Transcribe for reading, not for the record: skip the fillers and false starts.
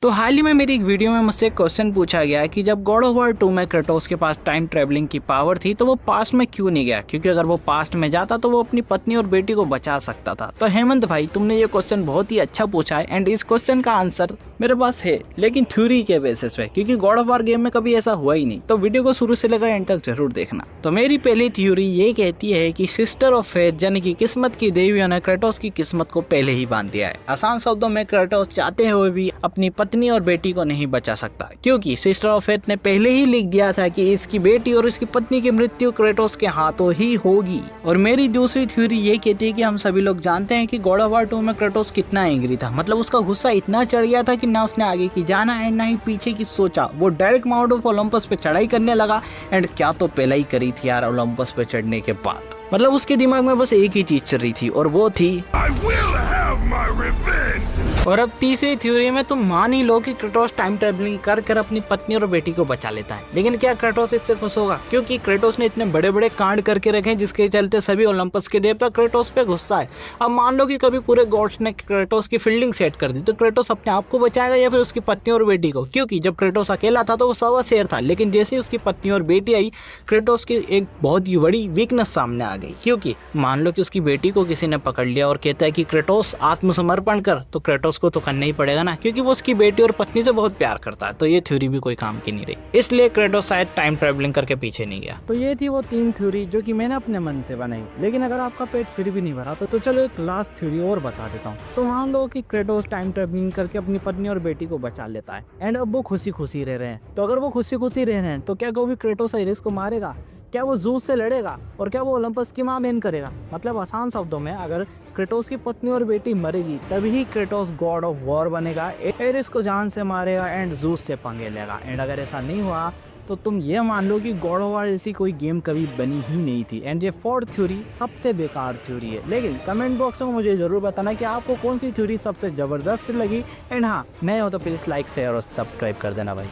तो हाल ही में मेरी एक वीडियो में मुझसे एक क्वेश्चन पूछा गया कि जब गॉड ऑफ वॉर 2 में क्रेटोस के पास टाइम ट्रेवलिंग की पावर थी तो वो पास्ट में क्यों नहीं गया, क्योंकि अगर वो पास्ट में जाता तो वो अपनी पत्नी और बेटी को बचा सकता था। तो हेमंत भाई, तुमने ये क्वेश्चन बहुत ही अच्छा पूछा है एंड इस क्वेश्चन का आंसर मेरे पास है, लेकिन थ्योरी के बेसिस पे, क्योंकि गॉड ऑफ वॉर गेम में कभी ऐसा हुआ ही नहीं। तो वीडियो को शुरू से लेकर एंड तक जरूर देखना। तो मेरी पहली थ्योरी ये कहती है कि सिस्टर ऑफ फेथ यानी कि किस्मत की देवियों ने क्रेटोस की किस्मत को पहले ही बांध दिया है। आसान शब्दों में क्रेटोस चाहते हुए भी अपनी पत्नी और बेटी को नहीं बचा सकता, क्योंकि सिस्टर ऑफ फेथ ने पहले ही लिख दिया था कि इसकी बेटी और इसकी पत्नी की मृत्यु क्रेटोस के हाथों ही होगी। और मेरी दूसरी थ्योरी ये कहती है कि हम सभी लोग जानते हैं कि गॉड ऑफ वॉर 2 में क्रेटोस कितना एंग्री था, मतलब उसका गुस्सा इतना चढ़ गया था कि ना उसने आगे की जाना एंड ना ही पीछे की सोचा। वो डायरेक्ट माउंट ऑफ ओलंपस पे चढ़ाई करने लगा एंड क्या तो पहले ही करी थी यार ओलंपस पे चढ़ने के बाद। मतलब उसके दिमाग में बस एक ही चीज चल रही थी और वो थी I will have my revenge। और अब तीसरी थ्योरी में तुम मान ही लो कि क्रेटोस टाइम ट्रेवलिंग कर अपनी पत्नी और बेटी को बचा लेता है, लेकिन क्या क्रेटोस इससे खुश होगा? क्योंकि क्रेटोस ने इतने बड़े बड़े कांड करके रखे हैं जिसके चलते सभी ओलंपस के देवता क्रेटोस पे गुस्सा है। अब मान लो कि कभी पूरे गॉड्स ने क्रेटोस की फील्डिंग सेट कर दी, तो क्रेटोस अपने आप को बचाएगा या फिर उसकी पत्नी और बेटी को? क्योंकि जब क्रेटोस अकेला था तो वो सवा शेर था, लेकिन जैसे ही उसकी पत्नी और बेटी आई, क्रेटोस की एक बहुत ही बड़ी वीकनेस सामने आ गई। क्योंकि मान लो कि उसकी बेटी को किसी ने पकड़ लिया और कहता है कि क्रेटोस आत्मसमर्पण कर, तो क्रेटोस को तो करना ही पड़ेगा ना, क्योंकि वो उसकी बेटी और पत्नी से बहुत प्यार करता है। तो ये थ्योरी भी कोई काम की नहीं रही, इसलिए क्रेटोस शायद टाइम ट्रेवलिंग करके पीछे नहीं गया। तो ये थी वो 3 थ्योरी जो कि मैंने अपने मन से बनाई। लेकिन अगर आपका पेट फिर भी नहीं भरा तो चलो एक लास्ट थ्योरी और बता देता हूँ। तो मान लो कि क्रेटोस टाइम ट्रेवलिंग करके अपनी पत्नी और बेटी को बचा लेता है एंड अब वो खुशी खुशी रह रहे हैं। तो अगर वो खुशी खुशी रह रहे हैं तो क्या कभी क्रेटोस आइरिस को मारेगा? क्या वो ज़ूस से लड़ेगा? और क्या वो ओलंपस की मां बैन करेगा? मतलब आसान शब्दों में, अगर क्रेटोस की पत्नी और बेटी मरेगी तभी क्रेटोस गॉड ऑफ वॉर बनेगा, एरिस को जान से मारेगा एंड ज़ूस से पंगे लेगा। एंड अगर ऐसा नहीं हुआ तो तुम ये मान लो कि गॉड ऑफ वॉर जैसी कोई गेम कभी बनी ही नहीं थी। एंड ये 4th थ्योरी सबसे बेकार थ्योरी है। लेकिन कमेंट बॉक्स में मुझे ज़रूर बताना कि आपको कौन सी थ्योरी सबसे ज़बरदस्त लगी। एंड हाँ, नए हो तो प्लीज़ लाइक शेयर और सब्सक्राइब कर देना भाई।